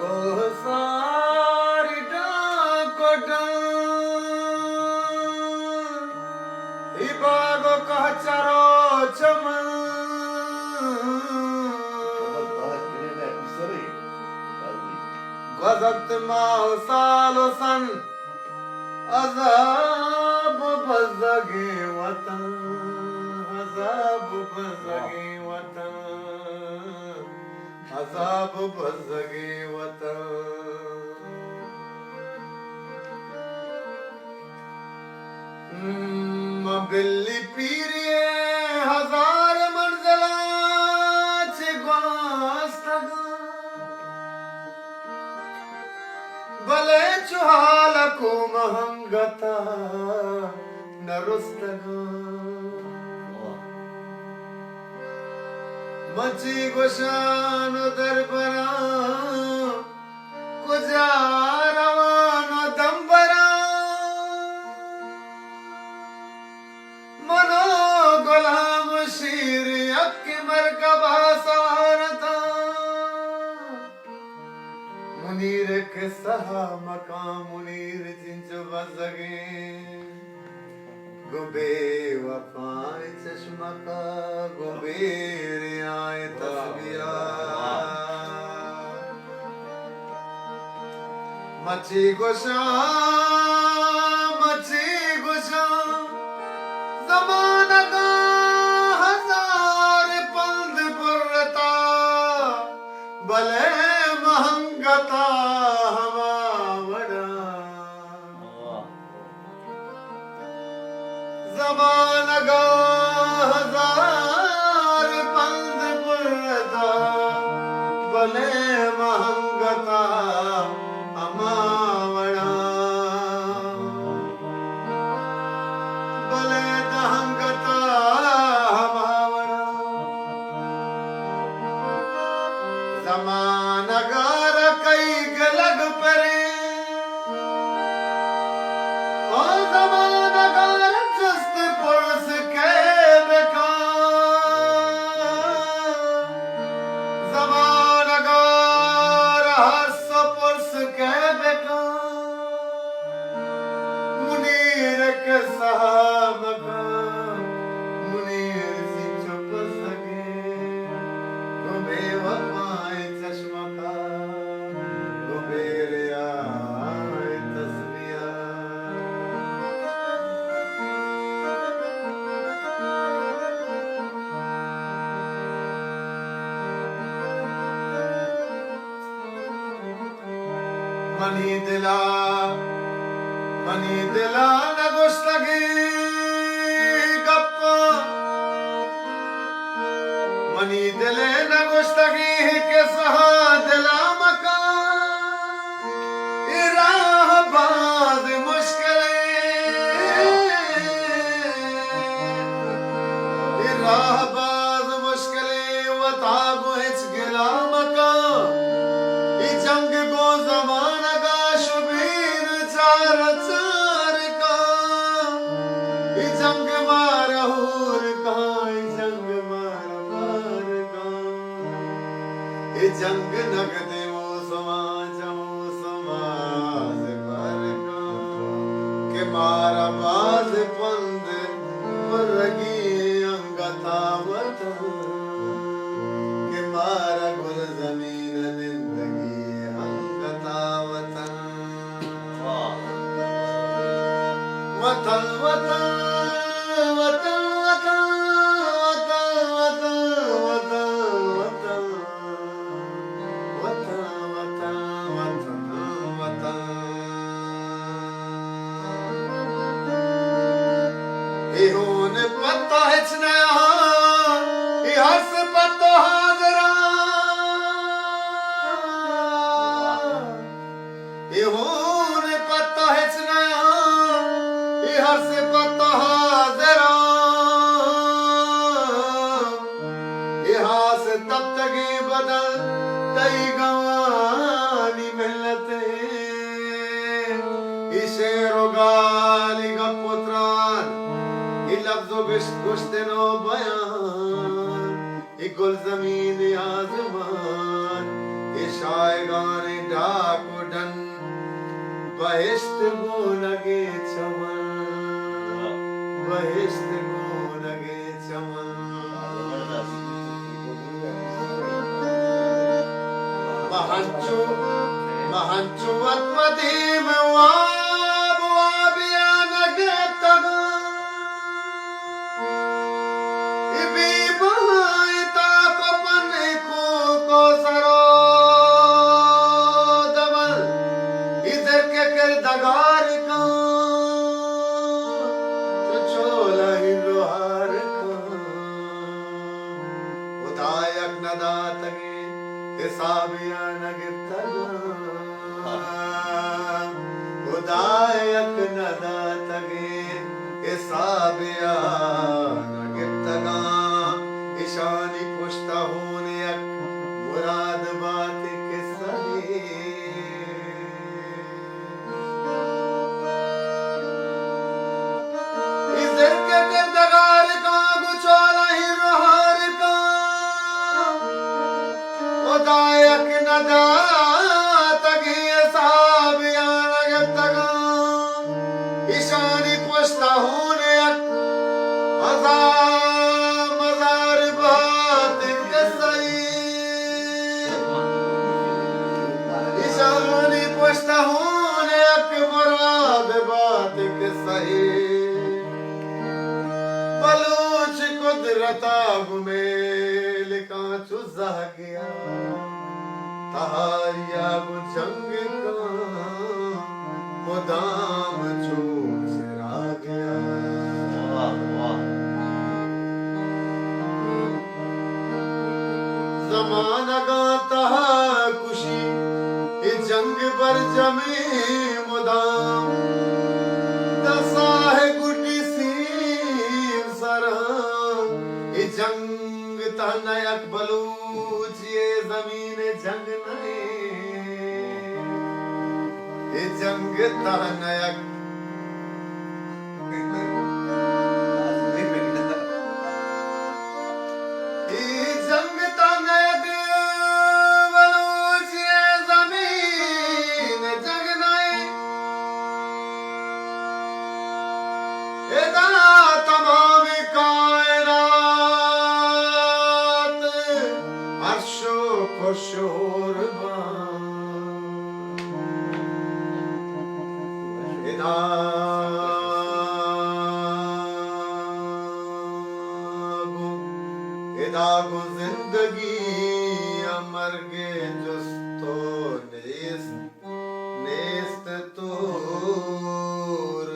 Gosari Dakota Ibago Kahacharo Chaman Gazat Mao Salo San Azab Bazagi Watan Azab Bazagi Watan Azab Bazagi Watan Billi Piriye Hazar Manzala Chigwastaga Bale Chuhala Kumahangata Narustaga Machi Goshano Darbara Kujaravano Dambara Mano Gulam Shiri Akki Markaba Savarata Munir ke saha makam munir jinjo bazage Gube wafai chashma ka gube riay tasbira Machi gosha zamana ka hazar pand purta bale mahangata hamavada zamana ka hazar pand purta bale mahangata hamavada bale dahangata hamavada zamana gara kai galag pare o zamana gara just purs ke beka zamana gara has purs ke beka munir ke sahamaka munir si chup sake gobe wafai chashma ka gobe riay tasbiya mani dila na goshtagi gappa mani dile na goshtagi ke saha dila maka irah baaz mushkile irah baaz mushkile watabu hich gila maka I jang go zamana ka shubir char char ka I jang marahur ka I jang mar ka I jang nagde wo samaj par ka ke mara baaz pand murgi angata wata ke mara gul zameen zindagi angata watan watan watan watan watan watan watan watan watan watan watan ihun patta hechna ihas patto hazra ihun patta hechna ihas patto hazra ihas tab tagi badal tai gawani millate ishero gali gapotran ilabzo gushte no bayan ikul zameen azman ishaegan बहिष्ट गो लगे चमन बहिष्ट गो लगे चमन महंचु महंचु आत्मधीम वाबियान के तगा इबी बाइता को पने को सरो दमल इधर के कर दगार का तो चोला ही लोहार का उदायक नदातगे हिसाबियान गिफ्तगा उदायक नदातगे हिसाबियान गिफ्तगा ईशानी पुष्टा होने अक मुराद बात के सही इधर के किरदगार का गुचोला ही रोहार का उदायक नदा तगी साबियान गिफ्तगा ईशानी पुष्टा होने अक मजार बात के सही ईशानी पुष्टा होने अक मुराद बात के सही बलूच कुदरता गुमेल का चुजा गया तहारिया गु जंग का मुदाम चूस रा गया जमाना गाता खुशी ये जंग पर जमे मुदाम दसा है गुटी सी सरा ये जंग तनयक बलूच ये जमीन जंग नए ये जंग तनयक तमाम कायनात अर्शो खुशोर इदागो जिंदगी अमर गे जुस्तो नेस्त तोर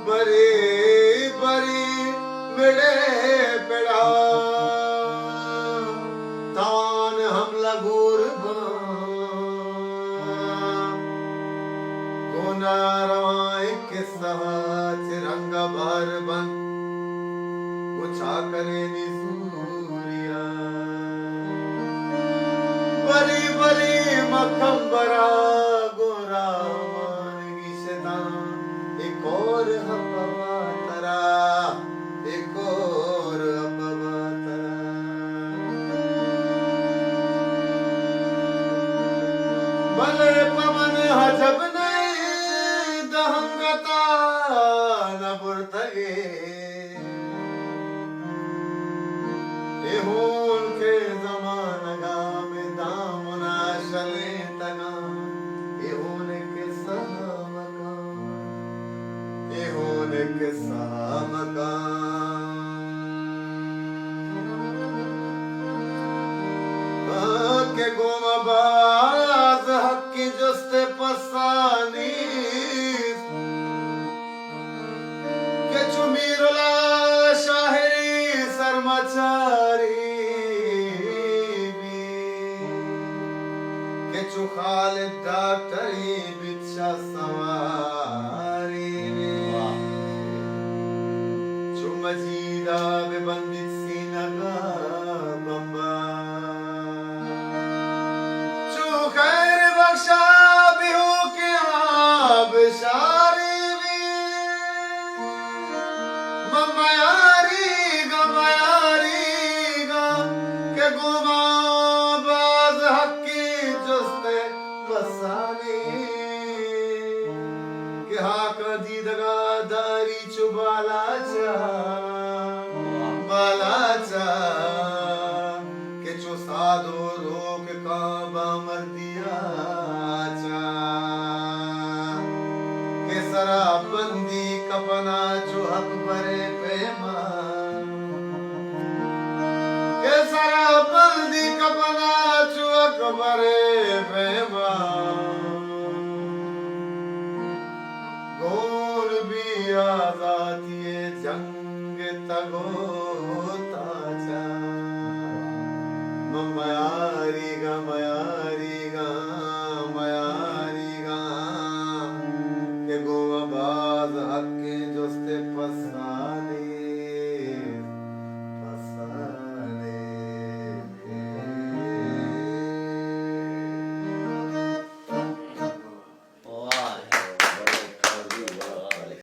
बरे बरी मिले पेड़ा तान हम लगूर गोना रवाए के सहाच रंगा बार बन उछा करे निसूरिया बरी बरी मखम बरा गोरा मान की शैतान एक और हवा तरा एक और हवा तरा भले पवन हजब नहीं दहंगता न बुरतगे एहून के जमानगा में दामना शले तना एहून के सहमका एहून के सहमका के गोमबाज हक की जुस्ते पसानी के चुमीरुला शाहरी सरमचारी के चुखाल डॉक्टरी बिच्छा सवारी चुमजीदा बेबंदित सीनगा बम्बा चुखैर बख्शा बिहू के आब शारी ममयारी गा के गुमा बाज हक्की जुस्ते पसाने के हा कधी दगा दारी चुबालाचा बालाचा के चो साधो रोक काबा मर्दियाचा के सराबंदी कपना जो हक बरे प्रेमा के सराबंदी कपना जो हक बरे प्रेमा गोर भी आजादी जंग तगो ताजा मयारिगा मयारिगा मयारिगा के गोवा बाज हक जोस्ते पसाद